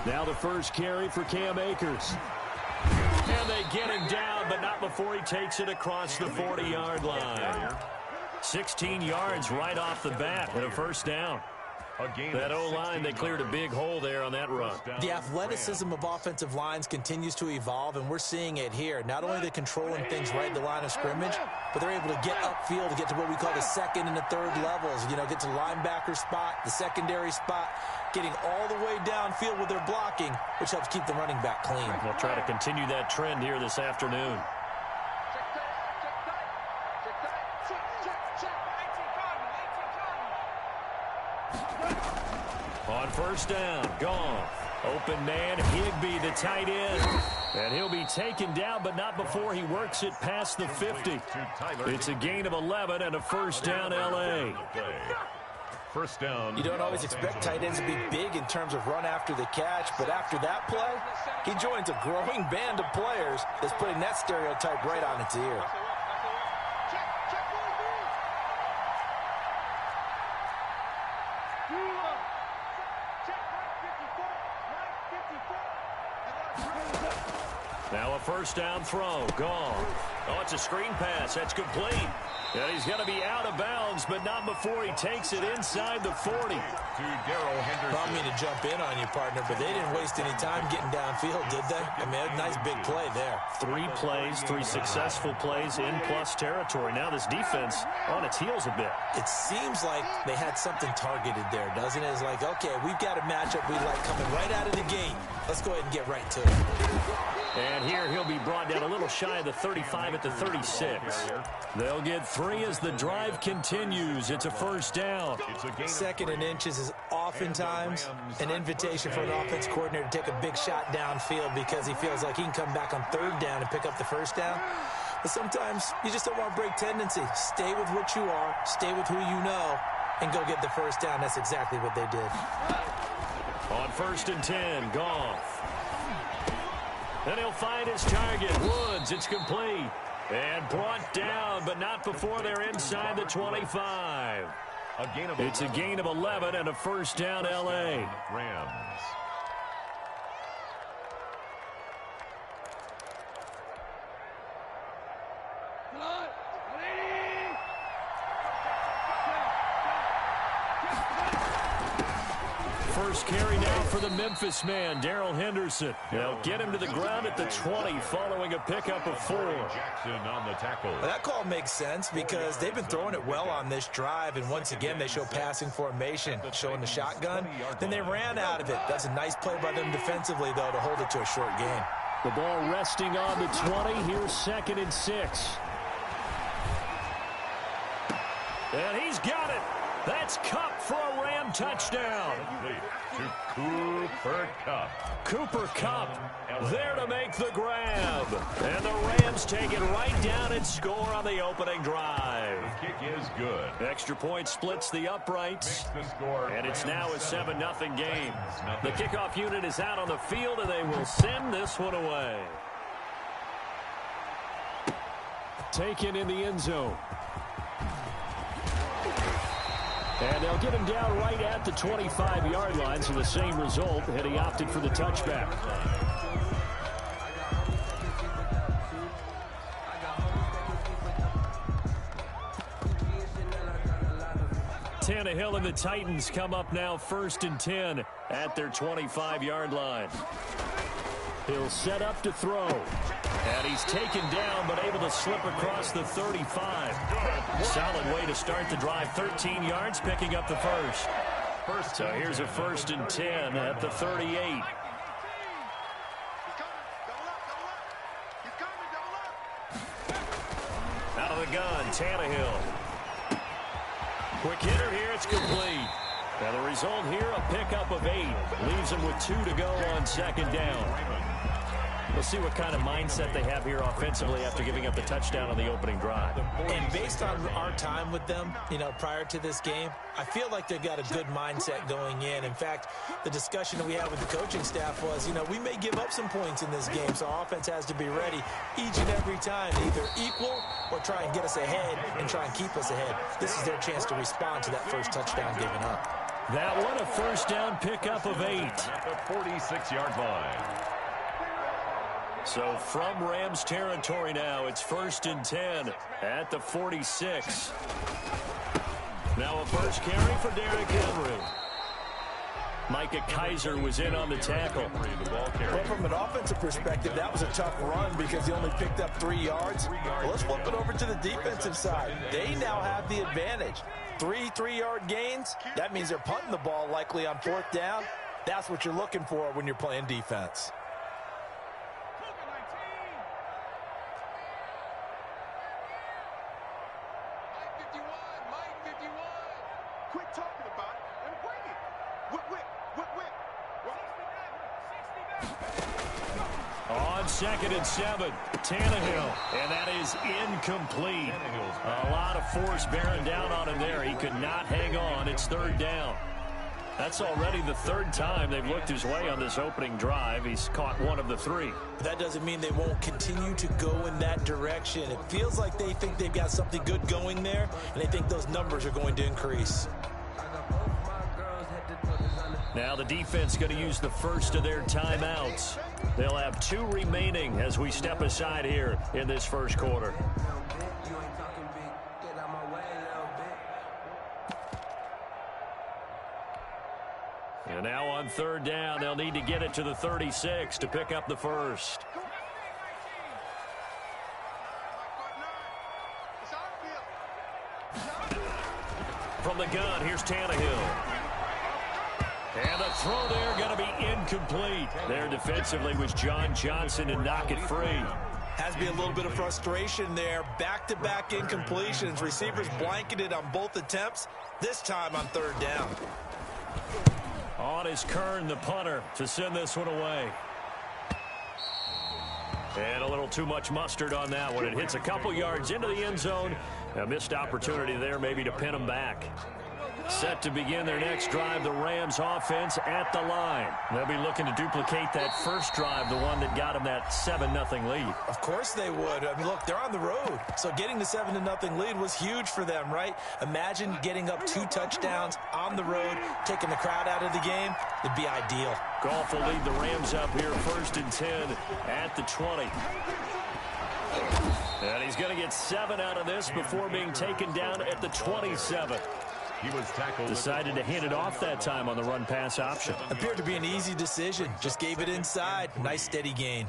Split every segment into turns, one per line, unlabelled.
Now the first carry for Cam Akers. And they get him down, but not before he takes it across the 40-yard line. 16 yards right off the bat and a first down. That O-line, they cleared a big hole there on that run.
The athleticism of offensive lines continues to evolve, and we're seeing it here. Not only are they controlling things right at the line of scrimmage, but they're able to get upfield to get to what we call the second and the third levels. You know, get to the linebacker spot, the secondary spot, getting all the way downfield with their blocking, which helps keep the running back clean.
They'll try to continue that trend here this afternoon. On first down, Goff. Open man, Higbee, the tight end. And he'll be taken down, but not before he works it past the 50. It's a gain of 11 and a first down, L.A.
First down.
You don't always expect tight ends to be big in terms of run after the catch, but after that play, he joins a growing band of players that's putting that stereotype right on its ear.
Now a first down throw. Gone. Oh, it's a screen pass. That's complete. And he's going to be out of bounds, but not before he takes it inside the 40.
I mean to jump in on you, partner, but they didn't waste any time getting downfield, did they? I mean, a nice big play there.
3 plays, 3 successful plays in plus territory. Now this defense on its heels a bit.
It seems like they had something targeted there, doesn't it? It's like, okay, we've got a matchup we like coming right out of the gate. Let's go ahead and get right to it.
And here he'll be brought down a little shy of the 35 at the 36. They'll get 3 as the drive continues. It's a first down.
Second and inches is oftentimes an invitation for an offense coordinator to take a big shot downfield because he feels like he can come back on third down and pick up the first down. But sometimes you just don't want to break tendency. Stay with what you are, stay with who you know, and go get the first down. That's exactly what they did.
On first and 10, Goff. Then he'll find his target, Woods. It's complete. And brought down, but not before they're inside the 25. It's a gain of 11 and a first down, L.A.
Rams.
First carry now for the Memphis man, Darrell Henderson. They'll get him to the ground at the 20 following a pickup of 4.
Jackson on the tackle.
Well, that call makes sense because they've been throwing it well on this drive, and once again they show passing formation, showing the shotgun. Then they ran out of it. That's a nice play by them defensively, though, to hold it to a short gain.
The ball resting on the 20. Here's 2nd and 6. And he's got it. That's Kupp for a Ram touchdown.
To Cooper Kupp.
Cooper Kupp there to make the grab. And the Rams take it right down and score on the opening drive.
The kick is good.
Extra point splits the uprights. And it's now a 7-0 game. The kickoff unit is out on the field, and they will send this one away. Taken in the end zone. And they'll get him down right at the 25-yard line, so the same result, and he opted for the touchback. Tannehill and the Titans come up now 1st and 10 at their 25-yard line. He'll set up to throw. And he's taken down, but able to slip across the 35. Solid way to start the drive. 13 yards, picking up the first. So here's a 1st and 10 at the 38. Out of the gun, Tannehill. Quick hitter here, it's complete. Now the result here, a pickup of 8. Leaves him with 2 to go on 2nd down. We'll see what kind of mindset they have here offensively after giving up the touchdown on the opening drive.
And based on our time with them, you know, prior to this game, I feel like they've got a good mindset going in. In fact, the discussion that we had with the coaching staff was, you know, we may give up some points in this game, so our offense has to be ready each and every time, either equal or try and get us ahead and try and keep us ahead. This is their chance to respond to that first touchdown given up.
That one a first down pickup of 8.
At the 46-yard line.
So from Rams territory now, it's 1st and 10 at the 46. Now a first carry for Derrick Henry. Micah Kaiser was in on the tackle.
But from an offensive perspective, that was a tough run because he only picked up 3 yards. Well, let's flip it over to the defensive side. They now have the advantage. 3 3-yard gains, that means they're punting the ball likely on 4th down. That's what you're looking for when you're playing defense.
On 2nd and 7, Tannehill, and that is incomplete. A lot of force bearing down on him there. He could not hang on. It's 3rd down. That's already the 3rd time they've looked his way on this opening drive. He's caught 1 of the 3.
That doesn't mean they won't continue to go in that direction. It feels like they think they've got something good going there, and they think those numbers are going to increase.
Now the defense going to use the first of their timeouts. They'll have 2 remaining as we step aside here in this first quarter. And now on 3rd down, they'll need to get it to the 36 to pick up the first. From the gun, here's Tannehill. And the throw there going to be incomplete. There defensively was John Johnson to knock it free.
Has to be a little bit of frustration there. Back-to-back incompletions. Receivers blanketed on both attempts, this time on 3rd down.
On is Kern, the punter, to send this one away. And a little too much mustard on that one. It hits a couple yards into the end zone. A missed opportunity there maybe to pin them back. Set to begin their next drive, the Rams offense at the line. They'll be looking to duplicate that first drive, the one that got them that 7-0 lead.
Of course they would. I mean, look, they're on the road. So getting the 7-0 lead was huge for them, right? Imagine getting up 2 touchdowns on the road, taking the crowd out of the game. It'd be ideal.
Goff will lead the Rams up here 1st and 10 at the 20. And he's going to get 7 out of this before being taken down at the 27.
He was tackled.
Decided to hand it off that time on the run-pass option.
Appeared to be an easy decision. Just gave it inside. Nice steady gain.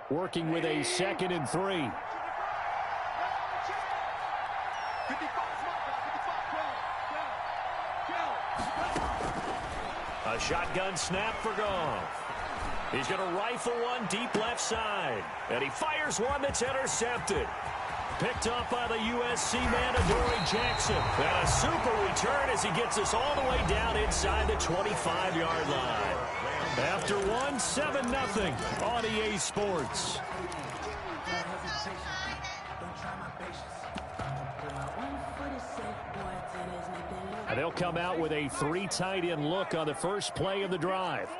Working with a 2nd and 3. A shotgun snap for Goff. He's going to rifle one deep left side. And he fires one that's intercepted. Picked up by the USC man, Adoree Jackson. And a super return as he gets us all the way down inside the 25-yard line. After 7-0 on EA Sports. And they'll come out with a 3 tight end look on the first play of the drive.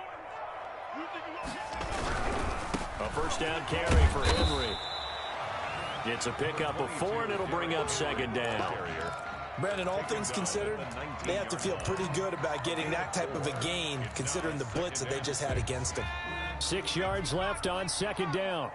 A first down carry for Henry. It's a pickup of 4, and it'll bring up 2nd down.
Brandon, all things considered, they have to feel pretty good about getting that type of a gain, considering the blitz that they just had against them.
6 yards left on 2nd down.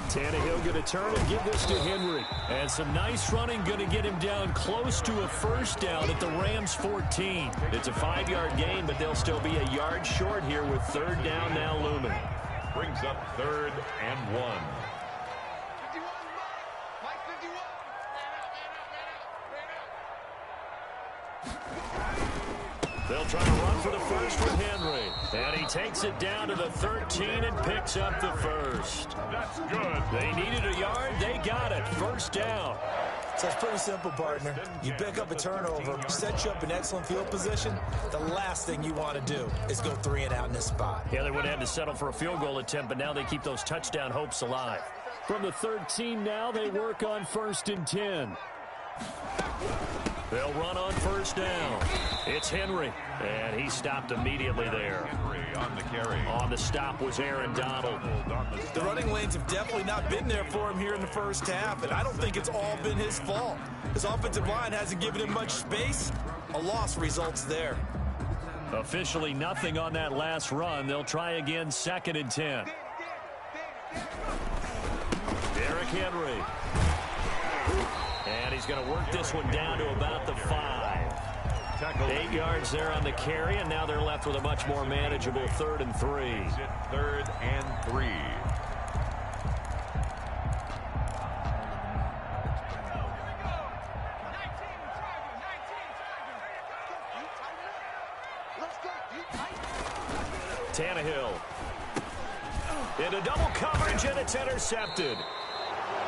Tannehill going to turn and give this to Henry. And some nice running going to get him down close to a first down at the Rams 14. It's a 5-yard gain, but they'll still be a yard short here with 3rd down now looming.
Brings up 3rd and 1.
They'll try to run for the first with Henry. And he takes it down to the 13 and picks up the first.
That's good.
They needed a yard. They got it. 1st down.
So it's pretty simple, partner. You pick up a turnover, set you up in excellent field position. The last thing you want to do is go 3 and out in this spot.
Yeah, they would have to settle for a field goal attempt, but now they keep those touchdown hopes alive. From the 13 now, they work on 1st and 10. They'll run on first down. It's Henry, and he stopped immediately there.
Henry on the carry.
On the stop was Aaron Donald.
The running lanes have definitely not been there for him here in the first half, and I don't think it's all been his fault. His offensive line hasn't given him much space. A loss results there.
Officially nothing on that last run. They'll try again, 2nd and 10. Derrick Henry. And he's going to work this one down to about the 5. 8 yards there on the carry, and now they're left with a much more manageable 3rd and 3.
3rd and 3.
Tannehill. Into double coverage, and it's intercepted.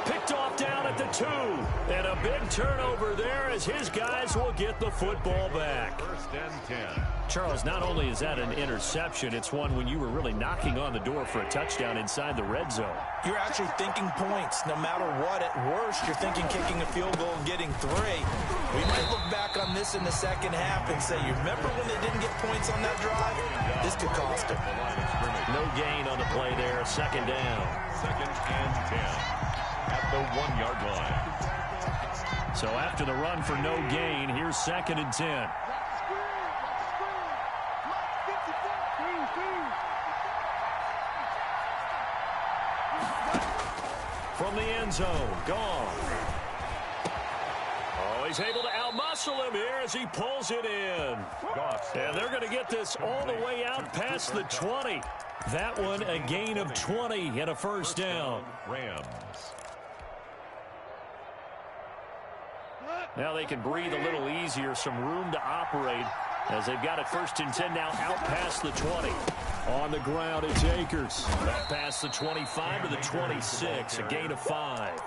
Picked off down at the 2. And a big turnover there as his guys will get the football back.
1st and 10.
Charles, not only is that an interception, it's one when you were really knocking on the door for a touchdown inside the red zone.
You're actually thinking points. No matter what, at worst, you're thinking kicking a field goal and getting 3. We might look back on this in the second half and say, you remember when they didn't get points on that drive? This could cost them.
No gain on the play there. 2nd down.
2nd and 10. At the 1-yard line.
So after the run for no gain, here's 2nd and 10. From the end zone, gone. Oh, he's able to outmuscle him here as he pulls it in. And they're going to get this all the way out past the 20. That one a gain of 20 and a 1st down.
Rams.
Now they can breathe a little easier, some room to operate as they've got it 1st and 10 now out past the 20. On the ground, it's Akers. Up past the 25 to the 26, a gain of 5.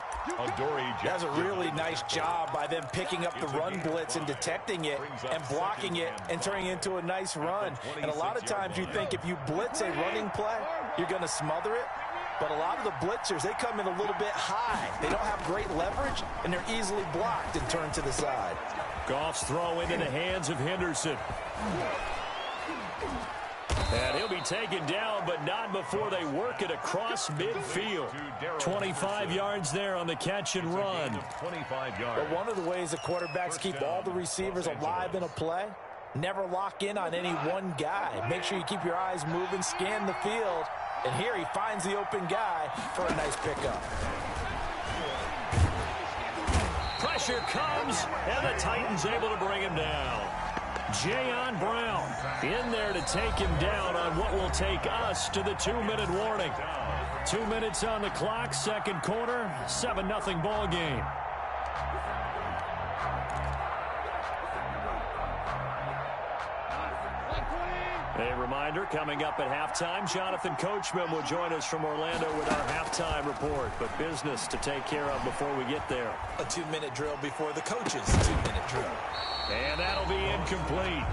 That's a really nice job by them picking up the run blitz and detecting it and blocking it and turning it into a nice run. And a lot of times you think if you blitz a running play, you're going to smother it. But a lot of the blitzers, they come in a little bit high. They don't have great leverage, and they're easily blocked and turned to the side.
Goff's throw into the hands of Henderson. And he'll be taken down, but not before they work it across midfield. 25 yards there on the catch and run.
25 yards.
But one of the ways the quarterbacks keep all the receivers alive in a play, never lock in on any one guy. Make sure you keep your eyes moving, scan the field. And here he finds the open guy for a nice pickup.
Pressure comes, and the Titans able to bring him down. Jayon Brown in there to take him down on what will take us to the 2-minute warning. 2 minutes on the clock, 2nd quarter, 7-0 ball game. A reminder, coming up at halftime, Jonathan Coachman will join us from Orlando with our halftime report. But business to take care of before we get there.
A 2-minute drill before the coach's 2-minute drill.
And that'll be incomplete.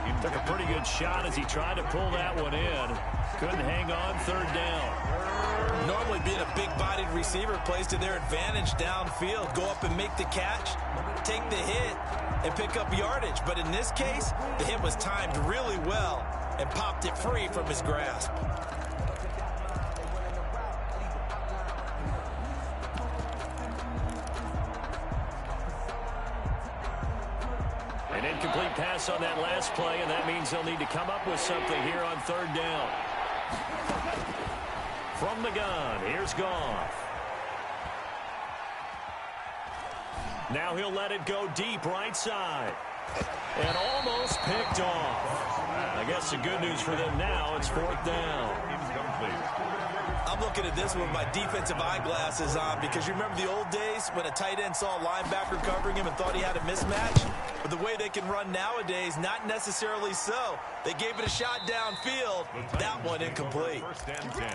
He took a pretty good shot as he tried to pull that one in. Couldn't hang on, 3rd down.
Normally being a big-bodied receiver plays to their advantage downfield. Go up and make the catch, take the hit, and pick up yardage. But in this case, the hit was timed really well and popped it free from his grasp.
An incomplete pass on that last play, and that means they'll need to come up with something here on 3rd down. From the gun, here's Goff. Now he'll let it go deep right side. And almost picked off. I guess the good news for them now, it's 4th down.
I'm looking at this with my defensive eyeglasses on because you remember the old days when a tight end saw a linebacker covering him and thought he had a mismatch? But the way they can run nowadays, not necessarily so. They gave it a shot downfield. That one incomplete.
1st and 10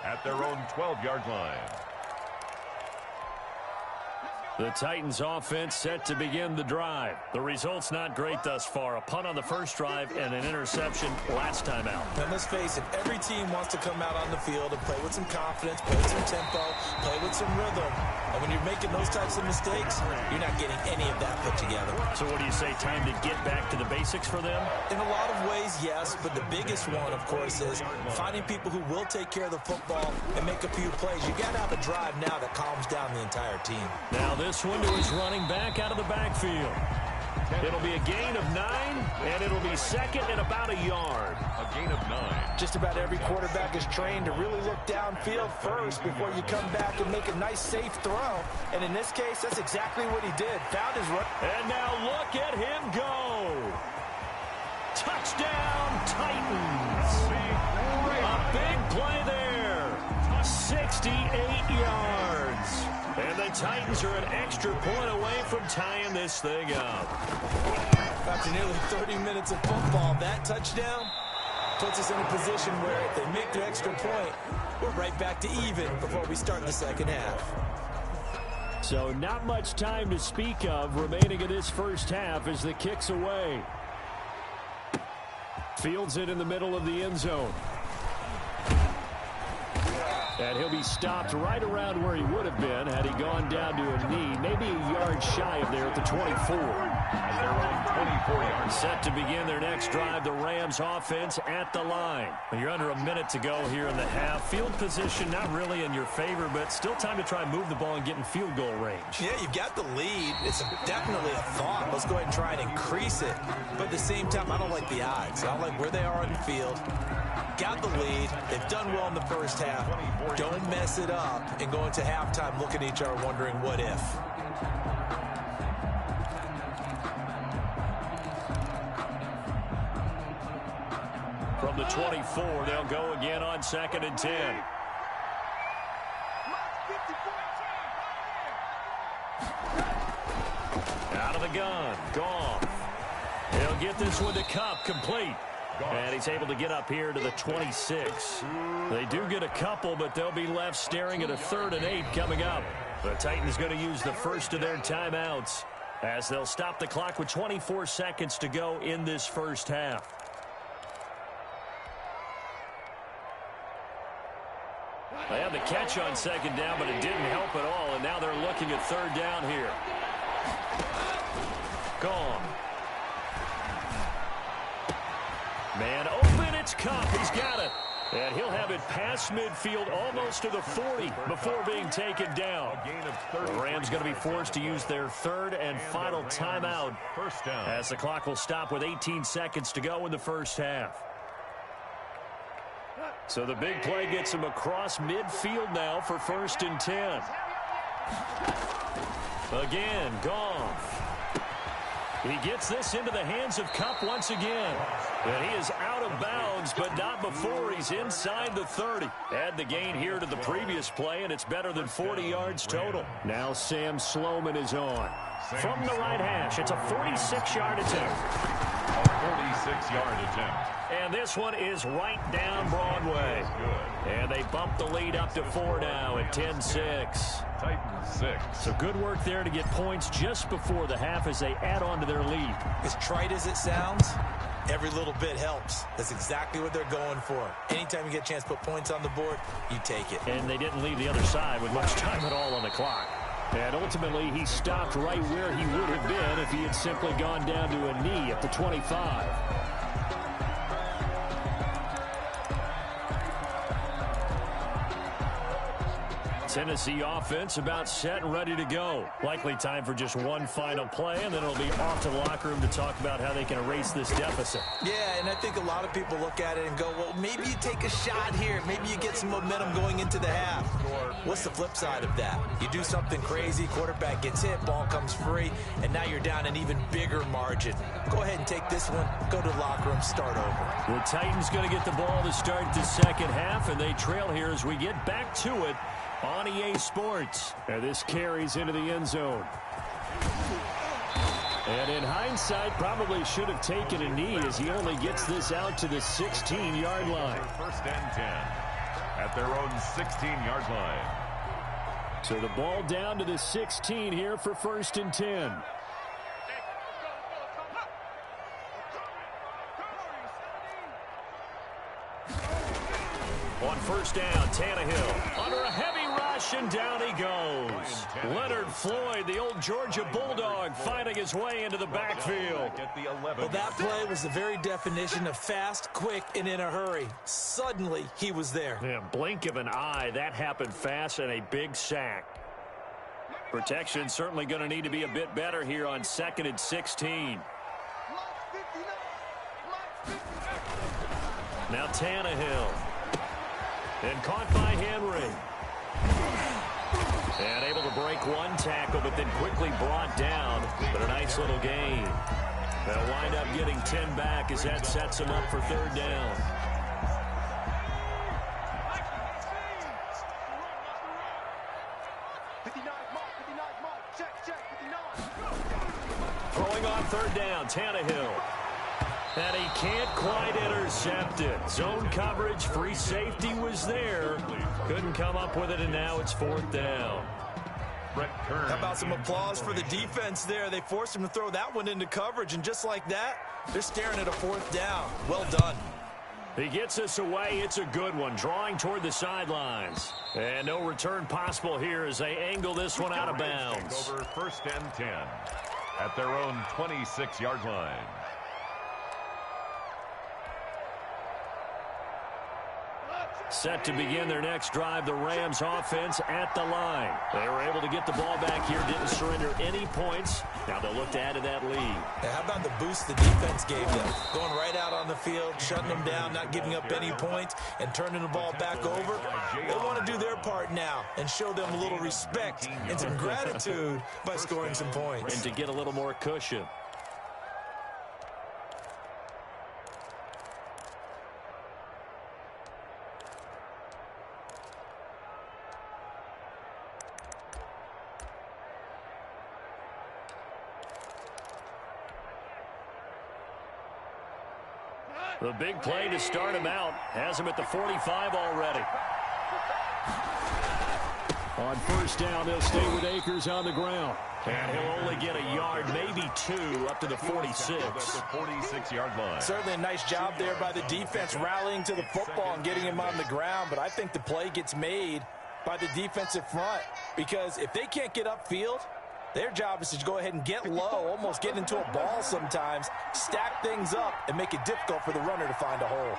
at their own 12-yard line.
The Titans offense set to begin the drive. The result's not great thus far. A punt on the first drive and an interception last time out.
And let's face it, every team wants to come out on the field and play with some confidence, play with some tempo, play with some rhythm. And when you're making those types of mistakes, you're not getting any of that put together.
So what do you say, time to get back to the basics for them?
In a lot of ways, yes, but the biggest one, of course, is finding people who will take care of the football and make a few plays. You got to have a drive now that calms down the entire team.
Now this one to his running back out of the backfield. It'll be a gain of 9, and it'll be second and about a yard.
A gain of 9.
Just about every quarterback is trained to really look downfield first before you come back and make a nice, safe throw. And in this case, that's exactly what he did. Found his run.
And now look at him go. Touchdown, Titans. A big play there. 68 yards. And the Titans are an extra point away from tying this thing up.
After nearly 30 minutes of football, that touchdown puts us in a position where if they make the extra point, we're right back to even before we start the second half.
So not much time to speak of remaining in this first half as the kick's away. Fields it in the middle of the end zone. And he'll be stopped right around where he would have been had he gone down to a knee, maybe a yard shy of there at the 24.
At their own 24 yards.
Set to begin their next drive, the Rams offense at the line. You're under a minute to go here in the half. Field position not really in your favor, but still time to try and move the ball and get in field goal range.
Yeah, you've got the lead. It's definitely a thought. Let's go ahead and try and increase it. But at the same time, I don't like the odds. I don't like where they are on the field. Got the lead. They've done well in the first half. Don't mess it up and go into halftime looking at each other wondering what if.
From the 24, they'll go again on 2nd and 10. Out of the gun, Goff. He'll get this one to Kupp, complete. And he's able to get up here to the 26. They do get a couple, but they'll be left staring at a 3rd and 8 coming up. The Titans going to use the first of their timeouts as they'll stop the clock with 24 seconds to go in this first half. They had the catch on 2nd down, but it didn't help at all, and now they're looking at 3rd down here. Gone. Man open, it's Kupp. He's got it. And he'll have it past midfield almost to the 40 before being taken down. The Rams going to be forced to use their 3rd and final timeout
First down.
as the clock will stop with 18 seconds to go in the first half. So the big play gets him across midfield now for 1st and 10. Again, Goff. He gets this into the hands of Kupp once again. And he is out of bounds, but not before he's inside the 30. Add the gain here to the previous play, and it's better than 40 yards total. Now Sam Sloman is on. From the right hash, it's a 46-yard attempt.
A 46-yard attempt.
And this one is right down Broadway. And they bump the lead up to 4 now at 10-6.
Titans 6.
So good work there to get points just before the half as they add on to their lead.
As trite as it sounds, every little bit helps. That's exactly what they're going for. Anytime you get a chance to put points on the board, you take it.
And they didn't leave the other side with much time at all on the clock. And ultimately, he stopped right where he would have been if he had simply gone down to a knee at the 25. Tennessee offense about set and ready to go. Likely time for just one final play, and then it'll be off to the locker room to talk about how they can erase this deficit.
Yeah, and I think a lot of people look at it and go, well, maybe you take a shot here. Maybe you get some momentum going into the half. What's the flip side of that? You do something crazy, quarterback gets hit, ball comes free, and now you're down an even bigger margin. Go ahead and take this one, go to the locker room, start over.
The Titans going to get the ball to start the second half, and they trail here as we get back to it on EA Sports. And this carries into the end zone. And in hindsight, probably should have taken a knee as he only gets this out to the 16-yard line.
1st and 10 at their own 16-yard line.
So the ball down to the 16 here for 1st and 10. On 1st down, Tannehill under a heavy rush, and down he goes. Leonard Floyd, the old Georgia Bulldog, finding his way into the backfield.
Well, that play was the very definition of fast, quick, and in a hurry. Suddenly, he was there.
Yeah, blink of an eye, that happened fast, and a big sack. Protection certainly going to need to be a bit better here on 2nd and 16. Now Tannehill. And caught by Henry. And able to break one tackle, but then quickly brought down. But a nice little gain. They'll wind up getting 10 back as that sets them up for 3rd down. Throwing on 3rd down, Tannehill. And he can't quite intercept it. Zone coverage, free safety was there. Couldn't come up with it, and now it's 4th down.
How about some applause for the defense there? They forced him to throw that one into coverage, and just like that, they're staring at a 4th down. Well done.
He gets us away. It's a good one, drawing toward the sidelines. And no return possible here as they angle this one out of bounds.
Over 1st and 10 at their own 26-yard line.
Set to begin their next drive, the Rams offense at the line. They were able to get the ball back here, didn't surrender any points. Now they'll look to add to that lead.
Now, how about the boost the defense gave them? Going right out on the field, shutting them down, not giving up any points, and turning the ball back over. They want to do their part now and show them a little respect and some gratitude by scoring some points.
And to get a little more cushion. The big play to start him out. Has him at the 45 already. On 1st down, they'll stay with Akers on the ground. And he'll only get a yard, maybe 2, up to the 46.
At the 46-yard line.
Certainly a nice job there by the defense rallying to the football and getting him on the ground. But I think the play gets made by the defensive front. Because if they can't get upfield, their job is to go ahead and get low, almost get into a ball sometimes, stack things up, and make it difficult for the runner to find a hole.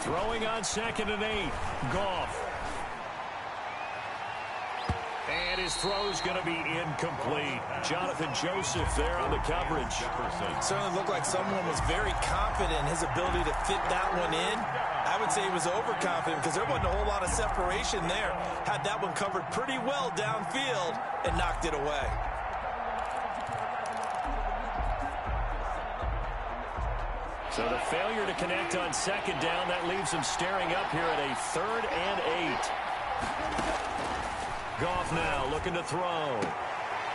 Throwing on 2nd and 8. Goff. And his throw's going to be incomplete. Jonathan Joseph there on the coverage.
Certainly looked like someone was very confident in his ability to fit that one in. I would say he was overconfident because there wasn't a whole lot of separation there. Had that one covered pretty well downfield and knocked it away.
So the failure to connect on 2nd down, that leaves him staring up here at a 3rd and 8. Goff now looking to throw.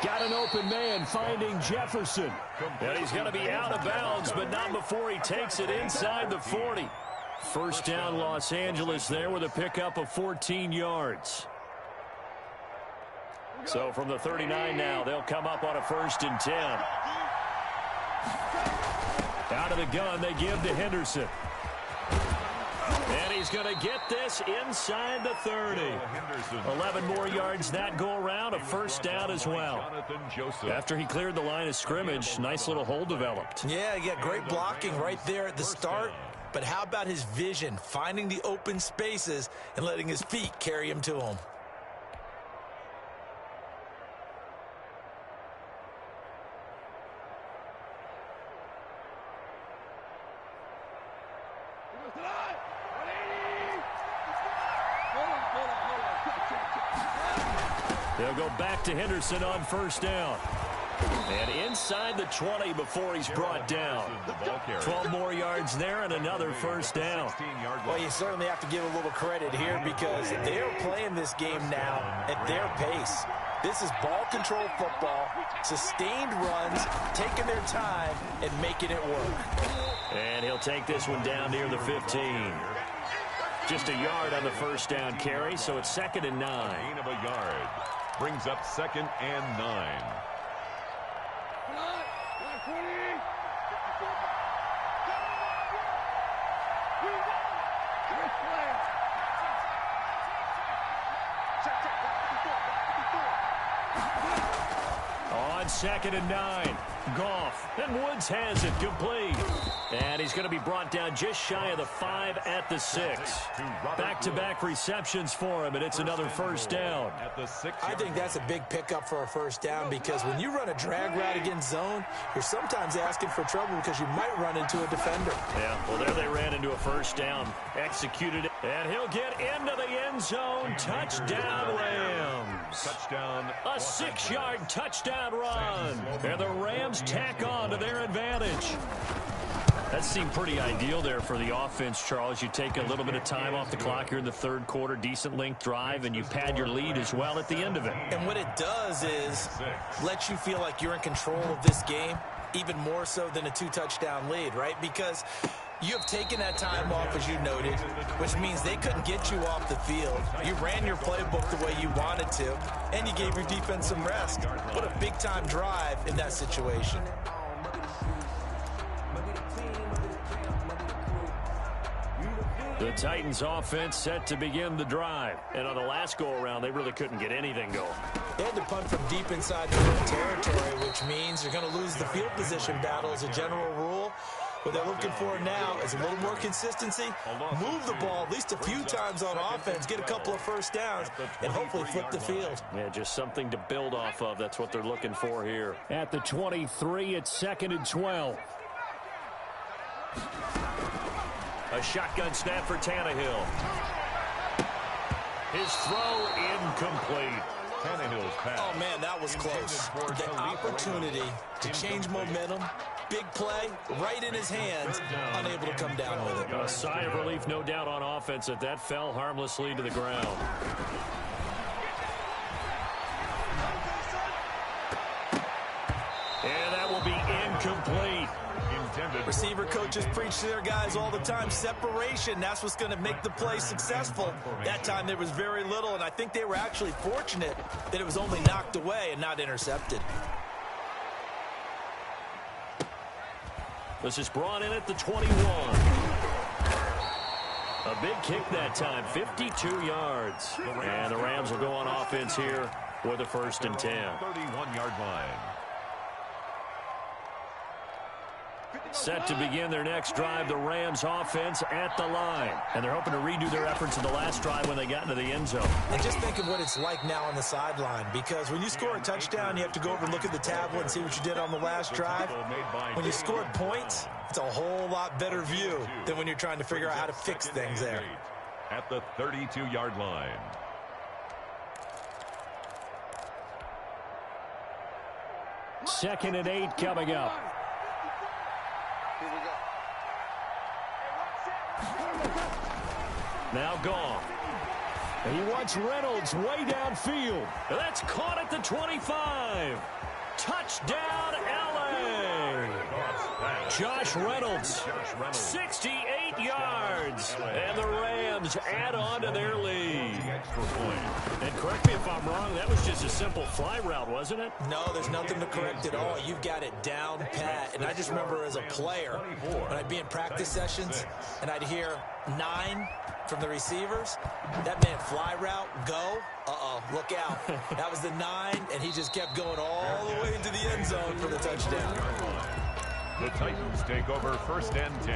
Got an open man finding Jefferson. And he's going to be out of bounds, but not before he takes it inside the 40. 1st down Los Angeles there with a pickup of 14 yards. So from the 39 now, they'll come up on a 1st and 10. Out of the gun, they give to Henderson. And he's going to get this inside the 30. 11 more yards that go around, a 1st down as well. After he cleared the line of scrimmage, nice little hole developed.
Yeah, great blocking right there at the start. But how about his vision, finding the open spaces and letting his feet carry him to him?
They'll go back to Henderson on 1st down. And inside the 20 before he's brought down. 12 more yards there and another 1st down.
Well, you certainly have to give a little credit here because they're playing this game now at their pace. This is ball control football, sustained runs, taking their time, and making it work.
And he'll take this one down near the 15. Just a yard on the first down carry, so it's 2nd and 9.
Gain of a yard. Brings up 2nd and 9.
On 2nd and 9, Goff, and Woods has it complete. And he's going to be brought down just shy of the 5 at the 6. Back-to-back receptions for him, and it's another first down.
I think that's a big pickup for a first down because when you run a drag route against zone, you're sometimes asking for trouble because you might run into a defender.
Yeah, well, there they ran into a first down, executed it, and he'll get into the end zone. Touchdown, Rams.
Touchdown.
A 6-yard touchdown run, and the Rams tack on to their advantage. That seemed pretty ideal there for the offense, Charles. You take a little bit of time off the clock here in the third quarter, decent length drive, and you pad your lead as well at the end of it.
And what it does is let you feel like you're in control of this game, even more so than a 2-touchdown lead, right? Because you have taken that time off, as you noted, which means they couldn't get you off the field. You ran your playbook the way you wanted to, and you gave your defense some rest. What a big-time drive in that situation.
The Titans offense set to begin the drive. And on the last go-around, they really couldn't get anything going.
They had to punt from deep inside their own territory, which means you're going to lose the field position battle as a general rule. What they're looking for now is a little more consistency, move the ball at least a few times on offense, get a couple of first downs, and hopefully flip the field.
Yeah, just something to build off of. That's what they're looking for here. At the 23, it's 2nd and 12. A shotgun snap for Tannehill. His throw incomplete.
Tannehill's pass.
Oh, man, that was close. The opportunity to change momentum, big play, right in his hands, unable to come down with it.
A sigh of relief, no doubt, on offense that that fell harmlessly to the ground. And that will be incomplete.
Receiver coaches preach to their guys all the time. Separation, that's what's going to make the play successful. That time there was very little, and I think they were actually fortunate that it was only knocked away and not intercepted.
This is brought in at the 21. A big kick that time, 52 yards. And the Rams will go on offense here with a 1st and 10.
31-yard line.
Set to begin their next drive, the Rams offense at the line. And they're hoping to redo their efforts in the last drive when they got into the end zone.
And just think of what it's like now on the sideline, because when you score a touchdown, you have to go over and look at the tablet and see what you did on the last drive. When you scored points, it's a whole lot better view than when you're trying to figure out how to fix things there.
At the 32-yard line.
Second and 8 coming up. Now Goff. And he wants Reynolds way downfield. That's caught at the 25. Touchdown, L.A. Josh Reynolds, 68 yards. And the Rams add on to their lead. And correct me if I'm wrong, that was just a simple fly route, wasn't it?
No, there's nothing to correct at all. You've got it down pat. And I just remember as a player, when I'd be in practice sessions and I'd hear 9 from the receivers, that meant fly route, go, look out. That was the 9, and he just kept going all the way into the end zone for the touchdown.
The Titans take over 1st and 10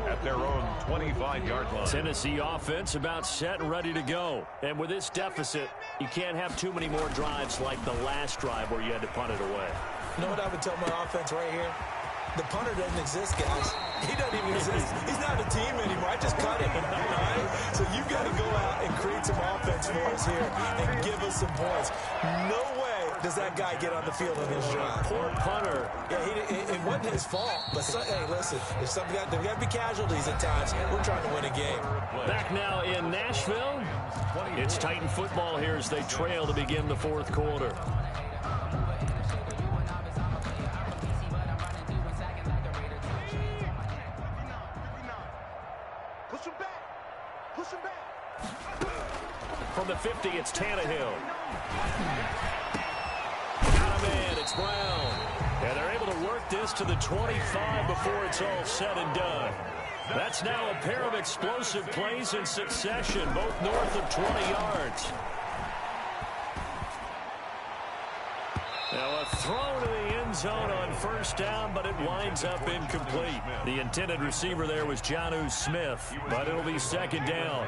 at their own 25-yard line.
Tennessee offense about set and ready to go. And with this deficit, you can't have too many more drives like the last drive where you had to punt it away.
You know what I would tell my offense right here? The punter doesn't exist, guys. He doesn't even exist. He's not a team anymore. I just cut him. All right? So you've got to go out and create some offense for us here and give us some points. No way does that guy get on the field in this drive?
Poor punter.
Yeah, it wasn't his fault. But, hey, listen, there's got to be casualties at times. We're trying to win a game.
Back now in Nashville. It's Titan football here as they trail to begin the fourth quarter. From the 50, it's Tannehill. Got a man, it's Brown. And they're able to work this to the 25 before it's all said and done. That's now a pair of explosive plays in succession, both north of 20 yards. Now a throw to the end zone on first down, but it winds up incomplete. The intended receiver there was Jonnu Smith, but it'll be second down.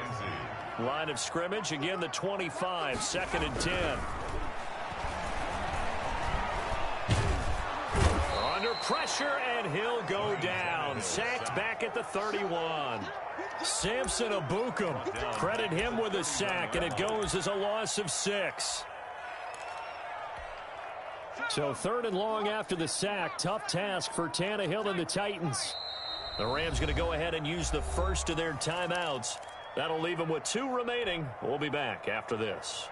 Line of scrimmage, again the 25, second and 10. Under pressure, and he'll go down. Sacked back at the 31. Samson Abukum, credit him with a sack, and it goes as a loss of 6. So third and long after the sack. Tough task for Tannehill and the Titans. The Rams going to go ahead and use the first of their timeouts. That'll leave them with 2 remaining. We'll be back after this.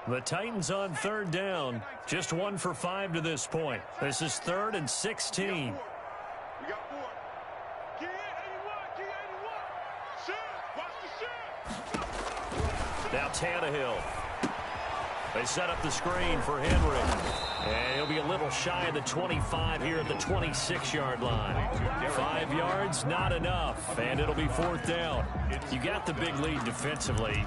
The Titans on third down. Just 1 for 5 to this point. This is 3rd and 16.
We got 4. Key 81, key 81. Shit, watch the shit.
Now Tannehill. They set up the screen for Henry. And he'll be a little shy of the 25 here at the 26-yard line. 5 yards, not enough. And it'll be 4th down. You got the big lead defensively.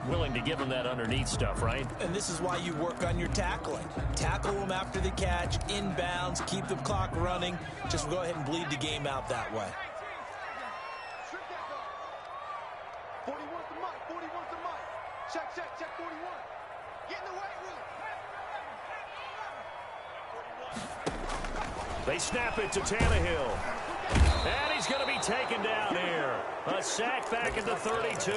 Willing to give them that underneath stuff, right?
And this is why you work on your tackling. Tackle them after the catch, inbounds, keep the clock running. Just go ahead and bleed the game out that way.
41 to Mike, 41 to Mike. Check 41. Get in the weight room.
They snap it to Tannehill. And he's going to be taken down here. A sack back at the 32.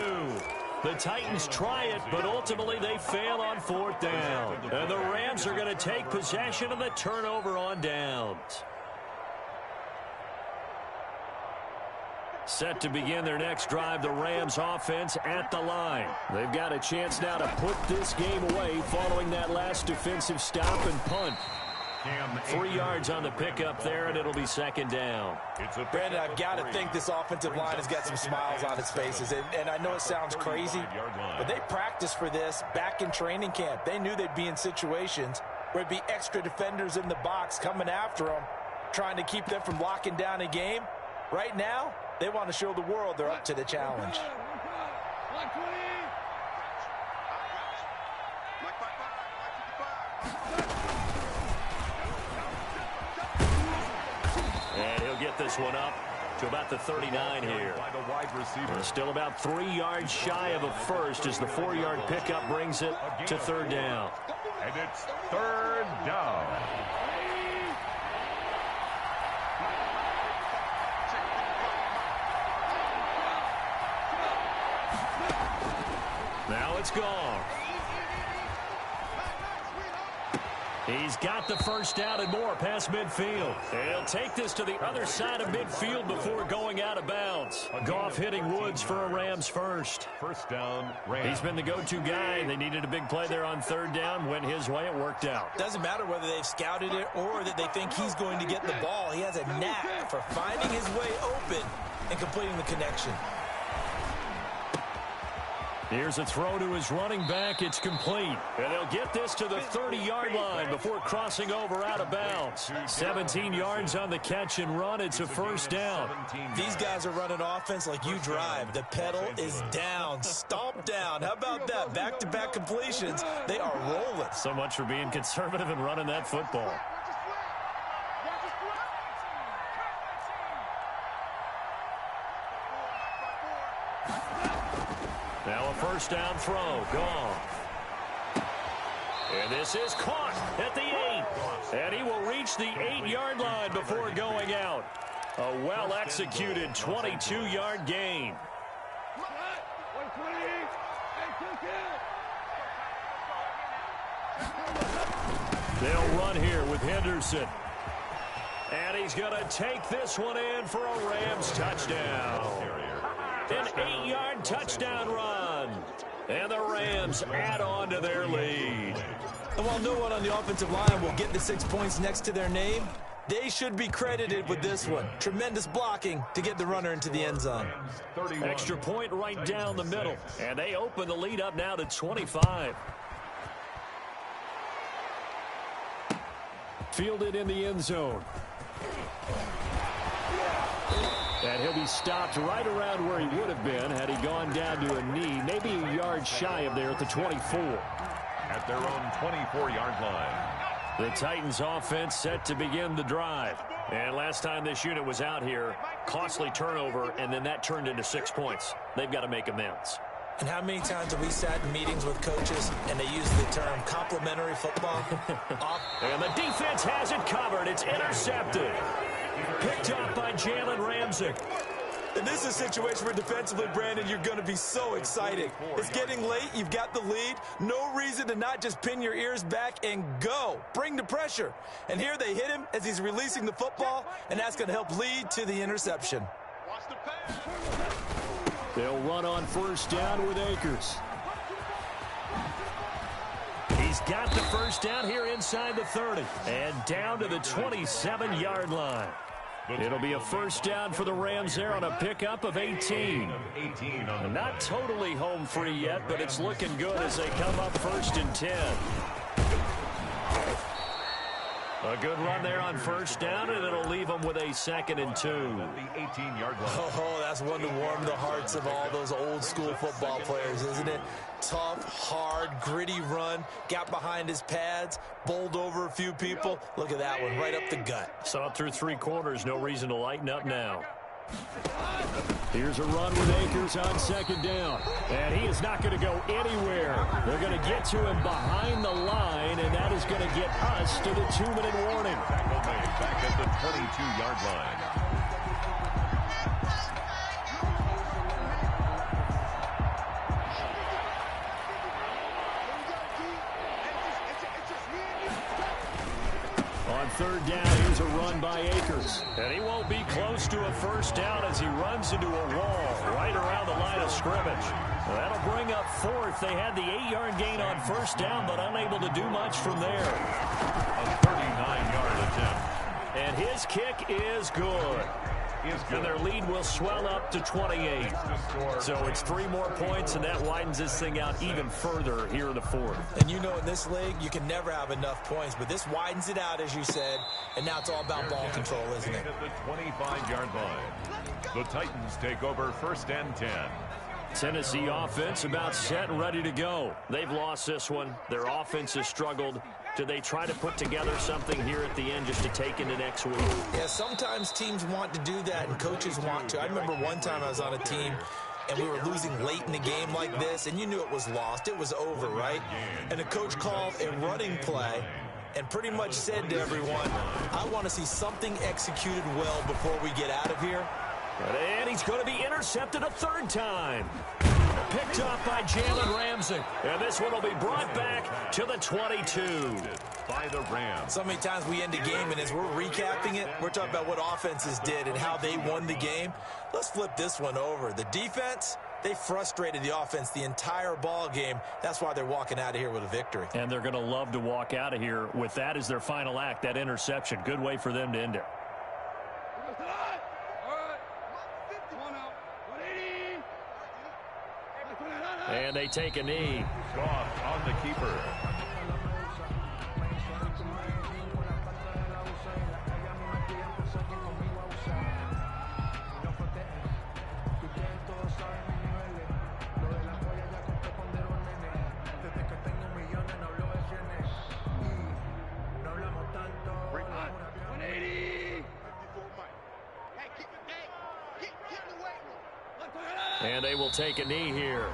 The Titans try it, but ultimately they fail on 4th down. And the Rams are going to take possession of the turnover on downs. Set to begin their next drive, the Rams offense at the line. They've got a chance now to put this game away following that last defensive stop and punt. 3 yards on the pickup there, and it'll be second down.
Brandon, I've got to think this offensive line has got some smiles on its faces. And I know it sounds crazy, but they practiced for this back in training camp. They knew they'd be in situations where it'd be extra defenders in the box coming after them, trying to keep them from locking down a game. Right now, they want to show the world they're up to the challenge.
And he'll get this one up to about the 39 here. Still about 3 yards shy of a first as the 4-yard pickup brings it to 3rd down.
And it's 3rd down.
Now it's gone. He's got the first down and more past midfield. He'll take this to the other side of midfield before going out of bounds. Goff hitting Woods for a Rams first.
First down, Rams.
He's been the go-to guy. They needed a big play there on 3rd down. Went his way. It worked out.
Doesn't matter whether they've scouted it or that they think he's going to get the ball. He has a knack for finding his way open and completing the connection.
Here's a throw to his running back. It's complete. And they'll get this to the 30-yard line before crossing over out of bounds. 17 yards on the catch and run. It's a first down.
These guys are running offense like you drive. The pedal is down. Stomp down. How about that? Back-to-back completions. They are rolling.
So much for being conservative and running that football. Now a first down throw. Goff. And this is caught at the 8. And he will reach the 8-yard line before going out. A well-executed 22-yard gain. They'll run here with Henderson. And he's going to take this one in for a Rams touchdown. An 8-yard touchdown run. And the Rams add on to their lead.
And while no one on the offensive line will get the 6 points next to their name, they should be credited with this one. Tremendous blocking to get the runner into the end zone.
Extra point right down the middle. And they open the lead up now to 25. Fielded in the end zone. And he'll be stopped right around where he would have been had he gone down to a knee, maybe a yard shy of there at the 24.
At their own 24-yard line.
The Titans offense set to begin the drive. And last time this unit was out here, costly turnover, and then that turned into 6 points. They've got to make amends.
And how many times have we sat in meetings with coaches and they use the term complementary football?
And the defense has it covered. It's intercepted. Picked up by Jalen Ramsey.
And this is a situation where defensively, Brandon, you're going to be so excited. It's getting late. You've got the lead. No reason to not just pin your ears back and go. Bring the pressure. And here they hit him as he's releasing the football, and that's going to help lead to the interception.
They'll run on first down with Akers. He's got the first down here inside the 30 and down to the 27-yard line. It'll be a first down for the Rams there on a pickup of 18. And not totally home free yet, but it's looking good as they come up first and 10. A good run there on first down, and it'll leave them with a 2nd and 2.
The 18-yard line.
Oh, that's one to warm the hearts of all those old-school football players, isn't it? Tough, hard, gritty run. Got behind his pads, bowled over a few people. Look at that one, right up the gut.
Saw it through 3 quarters. No reason to lighten up now. Here's a run with Akers on 2nd down. And he is not going to go anywhere. They're going to get to him behind the line, and that is going to get us to the 2-minute warning.
Back at the 22-yard line.
On 3rd down, here's a run by Akers. And he won't be close to a first down as he runs into a wall right around the line of scrimmage. That'll bring up 4th. They had the 8-yard gain on first down, but unable to do much from there.
A 39-yard attempt.
And his kick is good. And their lead will swell up to 28. So it's 3 more points, and that widens this thing out even further here in the 4th.
And you know in this league, you can never have enough points, but this widens it out, as you said, and now it's all about ball control, isn't it?
At the 25-yard line. The Titans take over 1st and 10.
Tennessee offense about set and ready to go. They've lost this one. Their offense has struggled. Do they try to put together something here at the end just to take into next week?
Yeah, sometimes teams want to do that and coaches want to. I remember one time I was on a team and we were losing late in the game like this, and you knew it was lost. It was over, right? And the coach called a running play and pretty much said to everyone, I want to see something executed well before we get out of here.
And he's going to be intercepted a 3rd time. Picked off by Jalen Ramsey. And this one will be brought back to the 22.
By the Rams.
So many times we end a game, and as we're recapping it, we're talking about what offenses did and how they won the game. Let's flip this one over. The defense, they frustrated the offense the entire ball game. That's why they're walking out of here with a victory.
And they're going to love to walk out of here with that as their final act, that interception. Good way for them to end it. And they take a knee.
Goff on the keeper.
And they will take a knee here.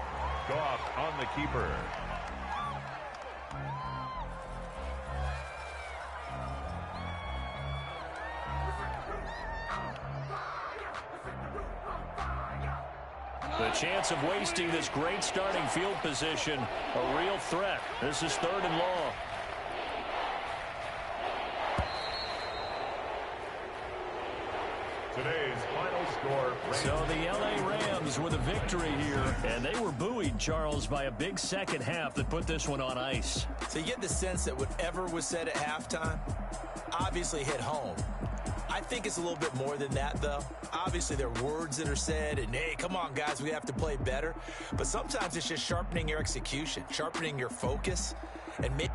Goff on the keeper.
The chance of wasting this great starting field position, a real threat. This is 3rd and long.
Today's final score.
So the L.A. Rams with a victory here, and they were buoyed, Charles, by a big second half that put this one on ice.
So you get the sense that whatever was said at halftime obviously hit home. I think it's a little bit more than that, though. Obviously, there are words that are said, and, hey, come on, guys, we have to play better. But sometimes it's just sharpening your execution, sharpening your focus, and maybe